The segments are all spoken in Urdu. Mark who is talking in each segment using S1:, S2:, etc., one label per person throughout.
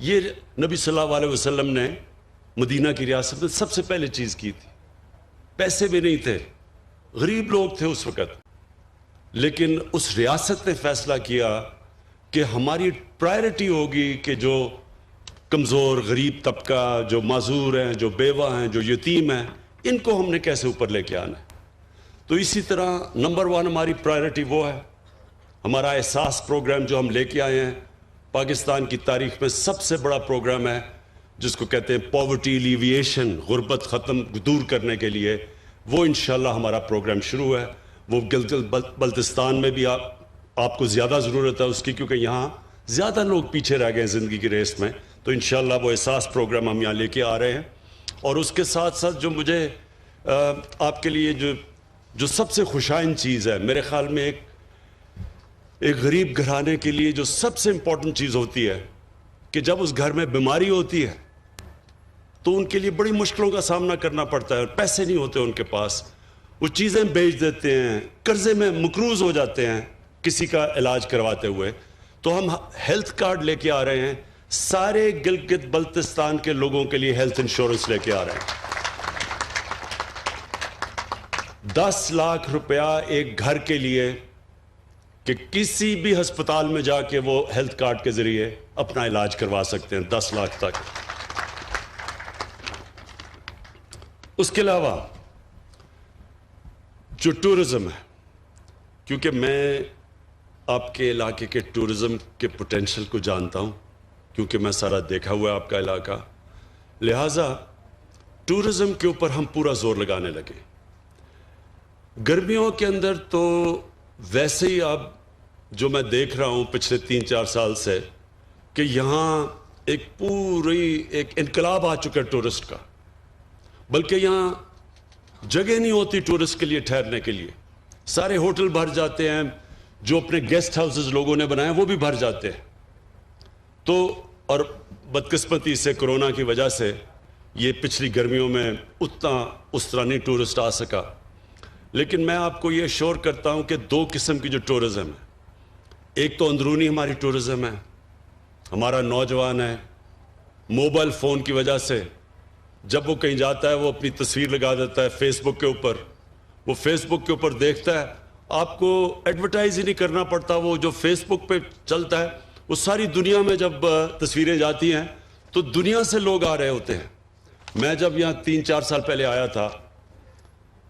S1: یہ نبی صلی اللہ علیہ وسلم نے مدینہ کی ریاست میں سب سے پہلے چیز کی تھی. پیسے بھی نہیں تھے, غریب لوگ تھے اس وقت, لیکن اس ریاست نے فیصلہ کیا کہ ہماری پرائرٹی ہوگی کہ جو کمزور غریب طبقہ, جو معذور ہیں, جو بیوہ ہیں, جو یتیم ہیں, ان کو ہم نے کیسے اوپر لے کے آنا ہے. تو اسی طرح نمبر 1 ہماری پرائرٹی وہ ہے. ہمارا احساس پروگرام جو ہم لے کے آئے ہیں, پاکستان کی تاریخ میں سب سے بڑا پروگرام ہے, جس کو کہتے ہیں پاورٹی ایلیویشن, غربت ختم دور کرنے کے لیے. وہ انشاءاللہ ہمارا پروگرام شروع ہے. وہ گلگت بلتستان میں بھی آپ کو زیادہ ضرورت ہے اس کی, کیونکہ یہاں زیادہ لوگ پیچھے رہ گئے ہیں زندگی کی ریس میں. تو انشاءاللہ وہ احساس پروگرام ہم یہاں لے کے آ رہے ہیں. اور اس کے ساتھ ساتھ جو مجھے آپ کے لیے جو سب سے خوشائن چیز ہے, میرے خیال میں ایک غریب گھرانے کے لیے جو سب سے امپورٹنٹ چیز ہوتی ہے کہ جب اس گھر میں بیماری ہوتی ہے تو ان کے لیے بڑی مشکلوں کا سامنا کرنا پڑتا ہے, اور پیسے نہیں ہوتے ان کے پاس. وہ چیزیں بیچ دیتے ہیں, قرضے میں مقروض ہو جاتے ہیں کسی کا علاج کرواتے ہوئے. تو ہم ہیلتھ کارڈ لے کے آ رہے ہیں, سارے گلگت بلتستان کے لوگوں کے لیے ہیلتھ انشورنس لے کے آ رہے ہیں. 10 لاکھ روپیہ ایک گھر کے لیے کہ کسی بھی ہسپتال میں جا کے وہ ہیلتھ کارڈ کے ذریعے اپنا علاج کروا سکتے ہیں, 10 لاکھ تک. اس کے علاوہ جو ٹورزم ہے, کیونکہ میں آپ کے علاقے کے ٹورزم کے پوٹینشل کو جانتا ہوں, کیونکہ میں سارا دیکھا ہوا ہے آپ کا علاقہ, لہٰذا ٹورزم کے اوپر ہم پورا زور لگانے لگے. گرمیوں کے اندر تو ویسے ہی اب جو میں دیکھ رہا ہوں پچھلے 3-4 سال سے کہ یہاں ایک انقلاب آ چکا ہے ٹورسٹ کا, بلکہ یہاں جگہ نہیں ہوتی ٹورسٹ کے لیے ٹھہرنے کے لیے. سارے ہوٹل بھر جاتے ہیں, جو اپنے گیسٹ ہاؤسز لوگوں نے بنائے وہ بھی بھر جاتے ہیں. تو اور بدقسمتی سے کرونا کی وجہ سے یہ پچھلی گرمیوں میں اس طرح نہیں ٹورسٹ آ سکا. لیکن میں آپ کو یہ شور کرتا ہوں کہ 2 قسم کی جو ٹورزم ہے, ایک تو اندرونی ہماری ٹورزم ہے. ہمارا نوجوان ہے, موبائل فون کی وجہ سے جب وہ کہیں جاتا ہے وہ اپنی تصویر لگا دیتا ہے فیس بک کے اوپر. وہ فیس بک کے اوپر دیکھتا ہے, آپ کو ایڈورٹائز ہی نہیں کرنا پڑتا, وہ جو فیس بک پہ چلتا ہے وہ ساری دنیا میں جب تصویریں جاتی ہیں تو دنیا سے لوگ آ رہے ہوتے ہیں. میں جب یہاں 3-4 سال پہلے آیا تھا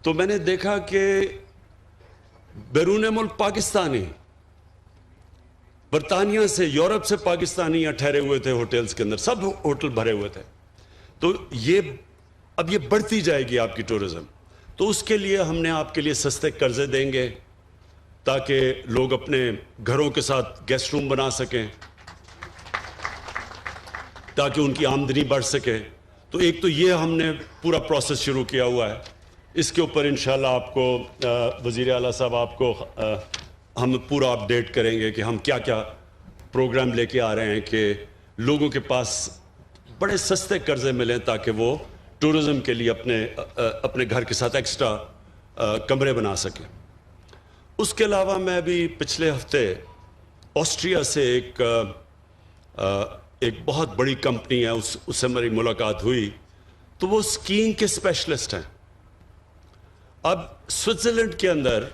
S1: تو میں نے دیکھا کہ بیرون ملک پاکستانی, برطانیہ سے, یورپ سے پاکستانی یہاں ٹھہرے ہوئے تھے ہوٹلز کے اندر, سب ہوٹل بھرے ہوئے تھے. تو اب یہ بڑھتی جائے گی آپ کی ٹورزم. تو اس کے لیے ہم نے آپ کے لیے سستے قرضے دیں گے تاکہ لوگ اپنے گھروں کے ساتھ گیسٹ روم بنا سکیں, تاکہ ان کی آمدنی بڑھ سکے. تو ایک تو یہ ہم نے پورا پروسیس شروع کیا ہوا ہے. اس کے اوپر انشاءاللہ آپ کو وزیر اعلیٰ صاحب آپ کو ہم پورا اپڈیٹ کریں گے کہ ہم کیا کیا پروگرام لے کے آ رہے ہیں کہ لوگوں کے پاس بڑے سستے قرضے ملیں تاکہ وہ ٹورزم کے لیے اپنے گھر کے ساتھ ایکسٹرا کمرے بنا سکیں. اس کے علاوہ میں بھی پچھلے ہفتے آسٹریا سے ایک بہت بڑی کمپنی ہے, اس سے میری ملاقات ہوئی. تو وہ اسکیئنگ کے اسپیشلسٹ ہیں. اب سوئٹزرلینڈ کے اندر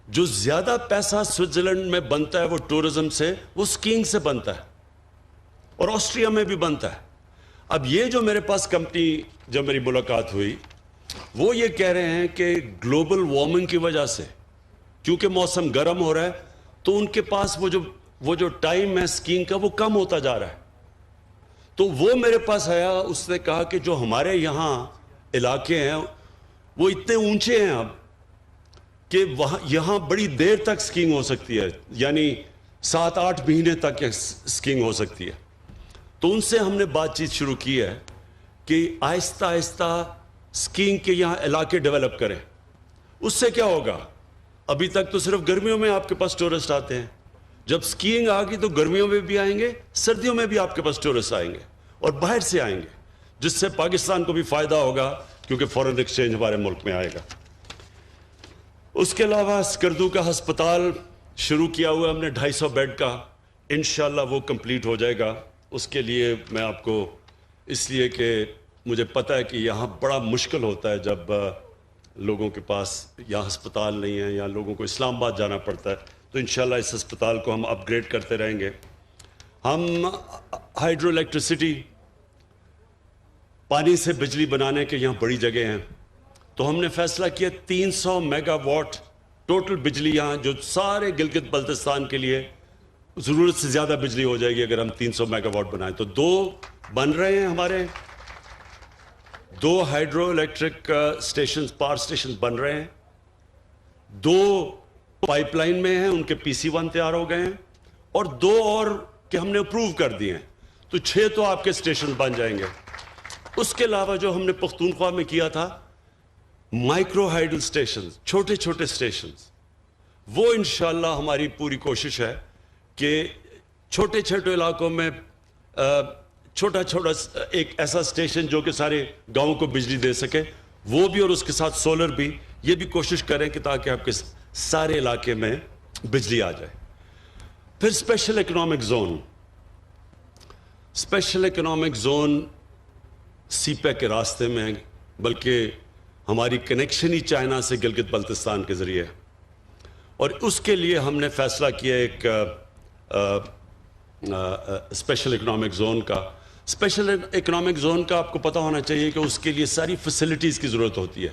S1: جو زیادہ پیسہ سوئٹزرلینڈ میں بنتا ہے وہ ٹورزم سے, وہ اسکیئنگ سے بنتا ہے, اور آسٹریا میں بھی بنتا ہے. اب یہ جو میرے پاس کمپنی جب میری ملاقات ہوئی وہ یہ کہہ رہے ہیں کہ گلوبل وارمنگ کی وجہ سے کیونکہ موسم گرم ہو رہا ہے تو ان کے پاس وہ جو ٹائم ہے اسکیئنگ کا وہ کم ہوتا جا رہا ہے. تو وہ میرے پاس آیا, اس نے کہا کہ جو ہمارے یہاں علاقے ہیں وہ اتنے اونچے ہیں اب کہ یہاں بڑی دیر تک اسکیئنگ ہو سکتی ہے, یعنی 7-8 مہینے تک اسکیئنگ ہو سکتی ہے. تو ان سے ہم نے بات چیت شروع کی ہے کہ آہستہ آہستہ اسکیئنگ کے یہاں علاقے ڈیولپ کریں. اس سے کیا ہوگا, ابھی تک تو صرف گرمیوں میں آپ کے پاس ٹورسٹ آتے ہیں, جب اسکیئنگ آ گئی تو گرمیوں میں بھی آئیں گے, سردیوں میں بھی آپ کے پاس ٹورسٹ آئیں گے اور باہر سے آئیں گے, جس سے پاکستان کو بھی فائدہ ہوگا کیونکہ فورن ایکسچینج ہمارے ملک میں آئے گا. اس کے علاوہ اسکردو کا ہسپتال شروع کیا ہوا ہم نے 250 بیڈ کا, انشاءاللہ وہ کمپلیٹ ہو جائے گا. اس کے لیے میں آپ کو اس لیے کہ مجھے پتہ ہے کہ یہاں بڑا مشکل ہوتا ہے جب لوگوں کے پاس یہاں ہسپتال نہیں ہے یا لوگوں کو اسلام آباد جانا پڑتا ہے، تو انشاءاللہ اس ہسپتال کو ہم اپ گریڈ کرتے رہیں گے. ہم ہائیڈرو الیکٹریسٹی، پانی سے بجلی بنانے کے یہاں بڑی جگہ ہیں، تو ہم نے فیصلہ کیا 300 میگا واٹ ٹوٹل بجلی یہاں، جو سارے گلگت بلتستان کے لیے ضرورت سے زیادہ بجلی ہو جائے گی اگر ہم 300 میگا واٹ بنائیں. تو 2 بن رہے ہیں، ہمارے 2 hydro electric stations, power stations بن رہے ہیں، 2 پائپ لائن میں ہیں، ان کے PC1 تیار ہو گئے ہیں، اور 2 اور کہ ہم نے اپروو کر دیے ہیں. تو 6 تو آپ کے اسٹیشن بن جائیں گے. اس کے علاوہ جو ہم نے پختونخوا میں کیا تھا مائکرو ہائیڈل اسٹیشنز، چھوٹے چھوٹے اسٹیشنز، وہ انشاءاللہ ہماری پوری کوشش ہے کہ چھوٹے چھوٹے علاقوں میں چھوٹا چھوٹا ایک ایسا اسٹیشن جو کہ سارے گاؤں کو بجلی دے سکے، وہ بھی، اور اس کے ساتھ سولر بھی، یہ بھی کوشش کریں کہ تاکہ آپ کے سارے علاقے میں بجلی آ جائے. پھر special economic zone, special economic zone CPEC کے راستے میں، بلکہ ہماری کنیکشن ہی چائنا سے گلگت بلتستان کے ذریعے، اور اس کے لیے ہم نے فیصلہ کیا ایک اسپیشل اکنامک زون کا. اسپیشل اکنامک زون کا آپ کو پتہ ہونا چاہیے کہ اس کے لیے ساری فیسلٹیز کی ضرورت ہوتی ہے.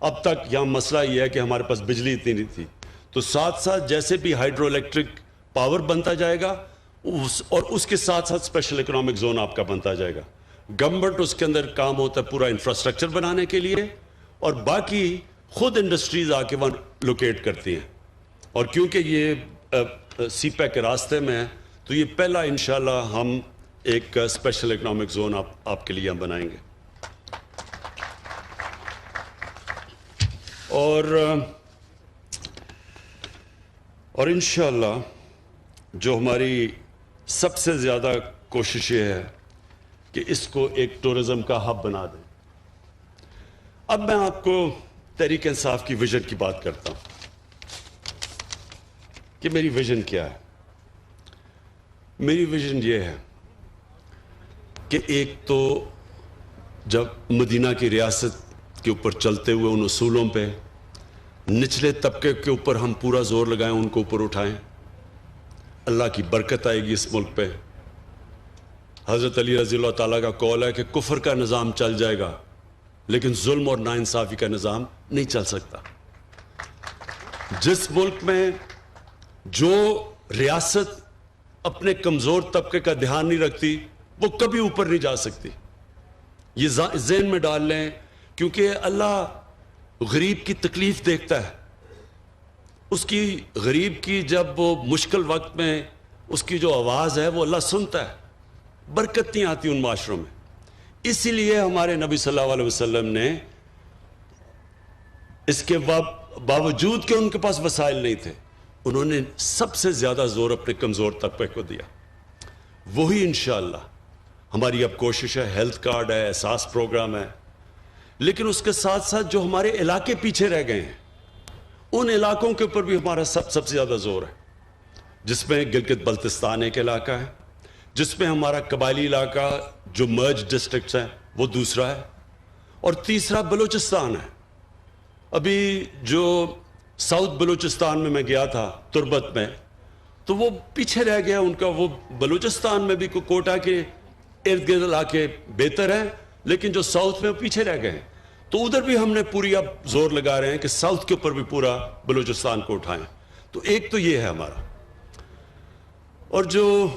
S1: اب تک یہاں مسئلہ یہ ہے کہ ہمارے پاس بجلی اتنی نہیں تھی، تو ساتھ ساتھ جیسے بھی ہائیڈرو الیکٹرک پاور بنتا جائے گا اور اس کے ساتھ ساتھ اسپیشل اکنامک زون آپ کا بنتا جائے گا. گورنمنٹ اس کے اندر کام ہوتا ہے پورا انفراسٹرکچر بنانے کے لیے، اور باقی خود انڈسٹریز آ کے وہاں لوکیٹ کرتی ہیں. اور کیونکہ یہ CPEC کے راستے میں ہے، تو یہ پہلا انشاءاللہ ہم ایک اسپیشل اکنامک زون آپ کے لیے ہم بنائیں گے. اور انشاءاللہ جو ہماری سب سے زیادہ کوشش یہ ہے کہ اس کو ایک ٹورزم کا ہب بنا دیں. اب میں آپ کو تحریک انصاف کی ویژن کی بات کرتا ہوں کہ میری ویژن کیا ہے. میری ویژن یہ ہے کہ ایک تو جب مدینہ کی ریاست کے اوپر چلتے ہوئے ان اصولوں پہ نچلے طبقے کے اوپر ہم پورا زور لگائیں، ان کو اوپر اٹھائیں. اللہ کی برکت آئے گی اس ملک پہ. حضرت علی رضی اللہ تعالیٰ کا قول ہے کہ کفر کا نظام چل جائے گا لیکن ظلم اور ناانصافی کا نظام نہیں چل سکتا. جس ملک میں جو ریاست اپنے کمزور طبقے کا دھیان نہیں رکھتی وہ کبھی اوپر نہیں جا سکتی. یہ ذہن میں ڈال لیں، کیونکہ اللہ غریب کی تکلیف دیکھتا ہے. اس کی غریب کی جب وہ مشکل وقت میں اس کی جو آواز ہے وہ اللہ سنتا ہے. برکت نہیں آتی ان معاشروں میں. اسی لیے ہمارے نبی صلی اللہ علیہ وسلم نے اس کے باوجود کہ ان کے پاس وسائل نہیں تھے، انہوں نے سب سے زیادہ زور اپنے کمزور طبقے کو دیا. وہی انشاءاللہ ہماری اب کوشش ہے. ہیلتھ کارڈ ہے، احساس پروگرام ہے، لیکن اس کے ساتھ ساتھ جو ہمارے علاقے پیچھے رہ گئے ہیں ان علاقوں کے اوپر بھی ہمارا سب سے زیادہ زور ہے، جس میں گلگت بلتستان ایک علاقہ ہے، جس میں ہمارا قبائلی علاقہ جو مرج ڈسٹرکٹس ہیں وہ دوسرا ہے، اور تیسرا بلوچستان ہے. ابھی جو ساؤتھ بلوچستان میں گیا تھا تربت میں، تو وہ پیچھے رہ گیا ان کا. وہ بلوچستان میں بھی کوٹا کے ارد گرد علاقے بہتر ہیں، لیکن جو ساؤتھ میں پیچھے رہ گئے ہیں. تو ادھر بھی ہم نے پوری اب زور لگا رہے ہیں کہ ساؤتھ کے اوپر بھی پورا بلوچستان کو اٹھائیں. تو ایک تو یہ ہے ہمارا. اور جو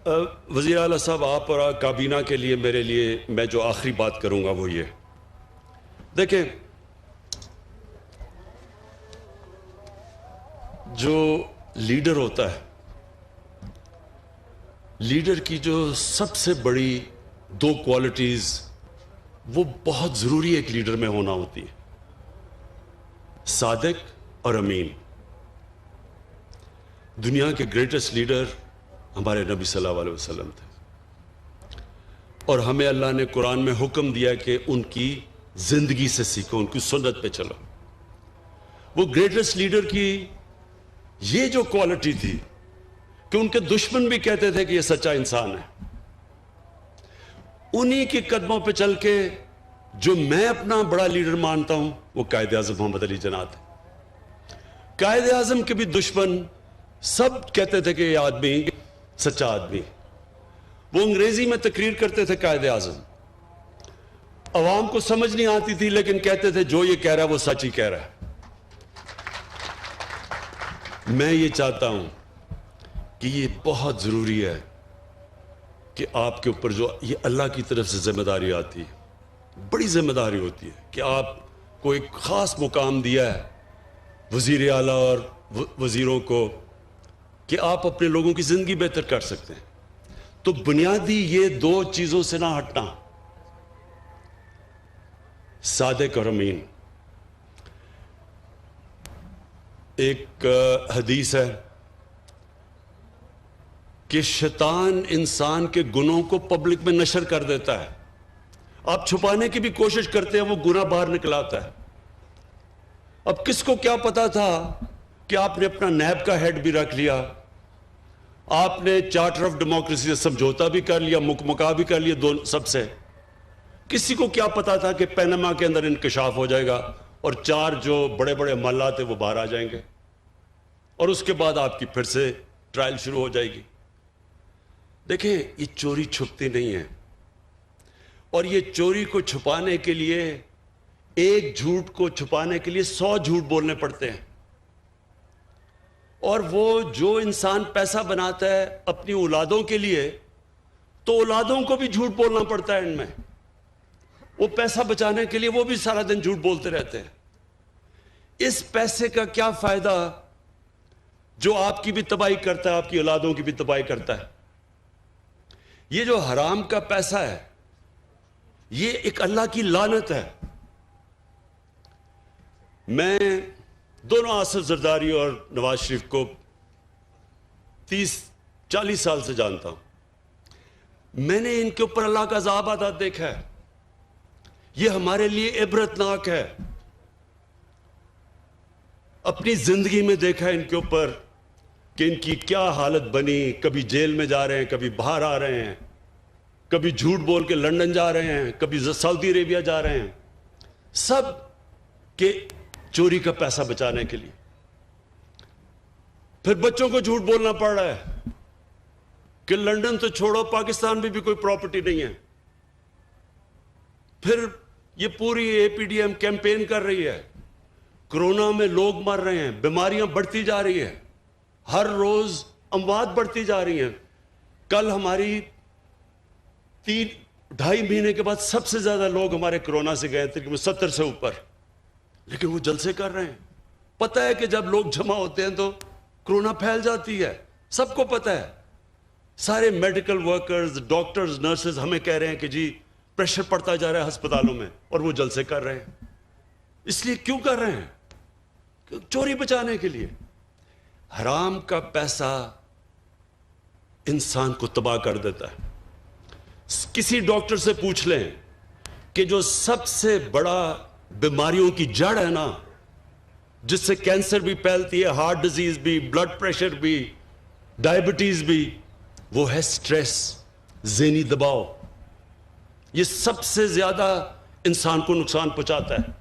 S1: وزیر اعلیٰ صاحب آپ اور کابینہ کے لیے میرے لیے میں جو آخری بات کروں گا وہ یہ دیکھیں، جو لیڈر ہوتا ہے، لیڈر کی جو سب سے بڑی 2 کوالٹیز وہ بہت ضروری ایک لیڈر میں ہونا ہوتی ہے: صادق اور امین. دنیا کے گریٹسٹ لیڈر ہمارے نبی صلی اللہ علیہ وسلم تھے، اور ہمیں اللہ نے قرآن میں حکم دیا کہ ان کی زندگی سے سیکھو، ان کی سنت پہ چلو. وہ گریٹسٹ لیڈر کی یہ جو کوالٹی تھی کہ ان کے دشمن بھی کہتے تھے کہ یہ سچا انسان ہے. انہی کے قدموں پہ چل کے جو میں اپنا بڑا لیڈر مانتا ہوں وہ قائد اعظم محمد علی جناح ہے. قائد اعظم کے بھی دشمن سب کہتے تھے کہ یہ آدمی سچا آدمی. وہ انگریزی میں تقریر کرتے تھے قائد اعظم, عوام کو سمجھ نہیں آتی تھی لیکن کہتے تھے جو یہ کہہ رہا ہے وہ سچ ہی کہہ رہا ہے. میں یہ چاہتا ہوں کہ یہ بہت ضروری ہے کہ آپ کے اوپر جو یہ اللہ کی طرف سے ذمہ داری آتی ہے, بڑی ذمہ داری ہوتی ہے کہ آپ کو ایک خاص مقام دیا ہے وزیر اعلیٰ اور وزیروں کو کہ آپ اپنے لوگوں کی زندگی بہتر کر سکتے ہیں. تو بنیادی یہ دو چیزوں سے نہ ہٹنا, صادق اور امین. ایک حدیث ہے کہ شیطان انسان کے گناہوں کو پبلک میں نشر کر دیتا ہے, آپ چھپانے کی بھی کوشش کرتے ہیں وہ گناہ باہر نکل آتا ہے. اب کس کو کیا پتا تھا کہ آپ نے اپنا نیب کا ہیڈ بھی رکھ لیا, آپ نے چارٹر آف ڈیموکریسی سے سمجھوتا بھی کر لیا, مکمکا بھی کر لیا دونوں سب سے. کسی کو کیا پتا تھا کہ پینما کے اندر انکشاف ہو جائے گا اور 4 جو بڑے بڑے معاملات ہیں وہ باہر آ جائیں گے اور اس کے بعد آپ کی پھر سے ٹرائل شروع ہو جائے گی. دیکھیں یہ چوری چھپتی نہیں ہے, اور یہ چوری کو چھپانے کے لیے, ایک جھوٹ کو چھپانے کے لیے 100 جھوٹ بولنے پڑتے ہیں. اور وہ جو انسان پیسہ بناتا ہے اپنی اولادوں کے لیے تو اولادوں کو بھی جھوٹ بولنا پڑتا ہے. ان میں وہ پیسہ بچانے کے لیے وہ بھی سارا دن جھوٹ بولتے رہتے ہیں. اس پیسے کا کیا فائدہ جو آپ کی بھی تباہی کرتا ہے, آپ کی اولادوں کی بھی تباہی کرتا ہے. یہ جو حرام کا پیسہ ہے یہ ایک اللہ کی لعنت ہے. میں دونوں آصف زرداری اور نواز شریف کو 30-40 سال سے جانتا ہوں. میں نے ان کے اوپر اللہ کا عذاب آتا دیکھا ہے. یہ ہمارے لیے عبرتناک ہے. اپنی زندگی میں دیکھا ہے ان کے اوپر کہ ان کی کیا حالت بنی. کبھی جیل میں جا رہے ہیں, کبھی باہر آ رہے ہیں, کبھی جھوٹ بول کے لندن جا رہے ہیں, کبھی سعودی عربیہ جا رہے ہیں, سب کے چوری کا پیسہ بچانے کے لیے. پھر بچوں کو جھوٹ بولنا پڑ رہا ہے کہ لندن تو چھوڑو پاکستان میں بھی کوئی پراپرٹی نہیں ہے. پھر یہ پوری اے پی ڈی ایم کیمپین کر رہی ہے, کرونا میں لوگ مر رہے ہیں, بیماریاں بڑھتی جا رہی ہیں, ہر روز اموات بڑھتی جا رہی ہیں. کل ہماری 3-2.5 مہینے کے بعد سب سے زیادہ لوگ ہمارے کرونا سے گئے تقریباً 70 سے اوپر, لیکن وہ جلسے کر رہے ہیں. پتہ ہے کہ جب لوگ جمع ہوتے ہیں تو کرونا پھیل جاتی ہے, سب کو پتہ ہے. سارے میڈیکل ورکرز, ڈاکٹرز, نرسز ہمیں کہہ رہے ہیں کہ جی پریشر پڑتا جا رہا ہے ہسپتالوں میں, اور وہ جلسے کر رہے ہیں. اس لیے کیوں کر رہے ہیں؟ چوری بچانے کے لیے. حرام کا پیسہ انسان کو تباہ کر دیتا ہے. کسی ڈاکٹر سے پوچھ لیں کہ جو سب سے بڑا بیماریوں کی جڑ ہے نا, جس سے کینسر بھی پھیلتی ہے, ہارٹ ڈیزیز بھی, بلڈ پریشر بھی, ڈائبٹیز بھی, وہ ہے سٹریس, ذہنی دباؤ. یہ سب سے زیادہ انسان کو نقصان پہنچاتا ہے.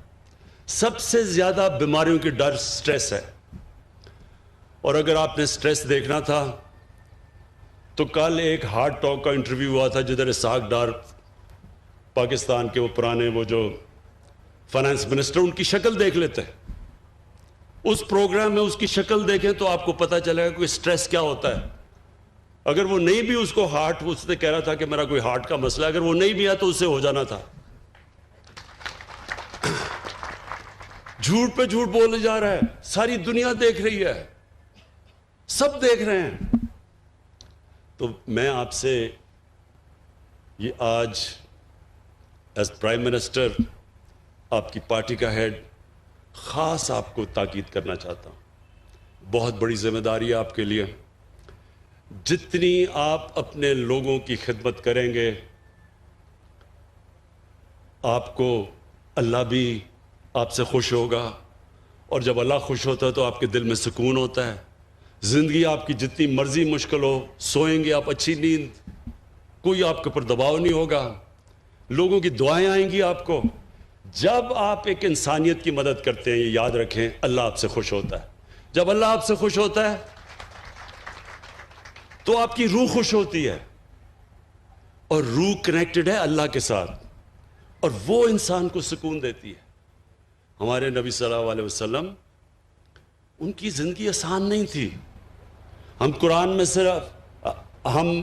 S1: سب سے زیادہ بیماریوں کی ڈر سٹریس ہے. اور اگر آپ نے سٹریس دیکھنا تھا تو کل ایک ہارٹ ٹاک کا انٹرویو ہوا تھا جدھر اسحاق ڈار, پاکستان کے وہ پرانے وہ جو فائنانس منسٹر, ان کی شکل دیکھ لیتے ہیں. اس پروگرام میں اس کی شکل دیکھیں تو آپ کو پتہ چلے گا کہ سٹریس کیا ہوتا ہے. اگر وہ نہیں بھی اس کو ہارٹ, اس نے کہہ رہا تھا کہ میرا کوئی ہارٹ کا مسئلہ ہے, اگر وہ نہیں بھی آیا تو اس سے ہو جانا تھا. جھوٹ پہ جھوٹ بولے جا رہا ہے, ساری دنیا دیکھ رہی ہے, سب دیکھ رہے ہیں. تو میں آپ سے یہ آج ایز پرائم منسٹر, آپ کی پارٹی کا ہیڈ, خاص آپ کو تاکید کرنا چاہتا ہوں. بہت بڑی ذمہ داری ہے آپ کے لیے. جتنی آپ اپنے لوگوں کی خدمت کریں گے, آپ کو اللہ بھی آپ سے خوش ہوگا, اور جب اللہ خوش ہوتا ہے تو آپ کے دل میں سکون ہوتا ہے. زندگی آپ کی جتنی مرضی مشکل ہو, سوئیں گے آپ اچھی نیند, کوئی آپ کے اوپر دباؤ نہیں ہوگا. لوگوں کی دعائیں آئیں گی آپ کو. جب آپ ایک انسانیت کی مدد کرتے ہیں، یہ یاد رکھیں، اللہ آپ سے خوش ہوتا ہے. جب اللہ آپ سے خوش ہوتا ہے تو آپ کی روح خوش ہوتی ہے، اور روح کنیکٹڈ ہے اللہ کے ساتھ، اور وہ انسان کو سکون دیتی ہے. ہمارے نبی صلی اللہ علیہ وسلم، ان کی زندگی آسان نہیں تھی. ہم قرآن میں صرف ہم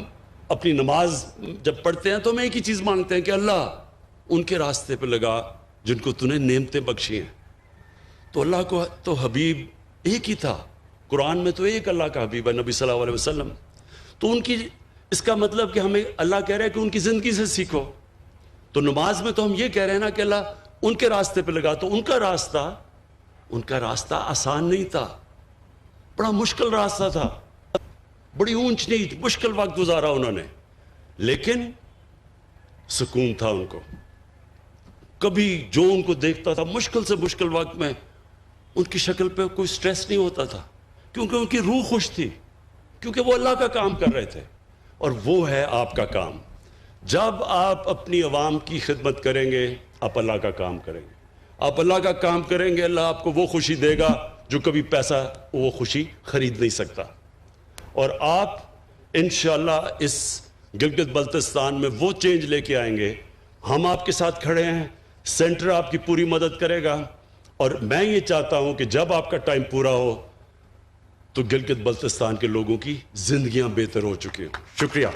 S1: اپنی نماز جب پڑھتے ہیں تو ہم ایک ہی چیز مانگتے ہیں کہ اللہ ان کے راستے پہ لگا جن کو تو نے نعمتیں بخشی ہیں. تو اللہ کو تو حبیب ایک ہی تھا، قرآن میں تو ایک اللہ کا حبیب ہے نبی صلی اللہ علیہ وسلم. تو ان کی، اس کا مطلب کہ ہمیں اللہ کہہ رہا ہے کہ ان کی زندگی سے سیکھو. تو نماز میں تو ہم یہ کہہ رہے ہیں نا کہ اللہ ان کے راستے پہ لگا. تو ان کا راستہ آسان نہیں تھا، بڑا مشکل راستہ تھا، بڑی اونچ نیچ مشکل وقت گزارا انہوں نے، لیکن سکون تھا ان کو. کبھی جو ان کو دیکھتا تھا مشکل سے مشکل وقت میں ان کی شکل پہ کوئی سٹریس نہیں ہوتا تھا، کیونکہ ان کی روح خوش تھی، کیونکہ وہ اللہ کا کام کر رہے تھے. اور وہ ہے آپ کا کام. جب آپ اپنی عوام کی خدمت کریں گے، آپ اللہ کا کام کریں گے. آپ اللہ کا کام کریں گے، اللہ آپ کو وہ خوشی دے گا جو کبھی پیسہ وہ خوشی خرید نہیں سکتا. اور آپ انشاءاللہ اس گلگت بلتستان میں وہ چینج لے کے آئیں گے. ہم آپ کے ساتھ کھڑے ہیں، سینٹر آپ کی پوری مدد کرے گا. اور میں یہ چاہتا ہوں کہ جب آپ کا ٹائم پورا ہو تو گلگت بلتستان کے لوگوں کی زندگیاں بہتر ہو چکی ہیں. شکریہ.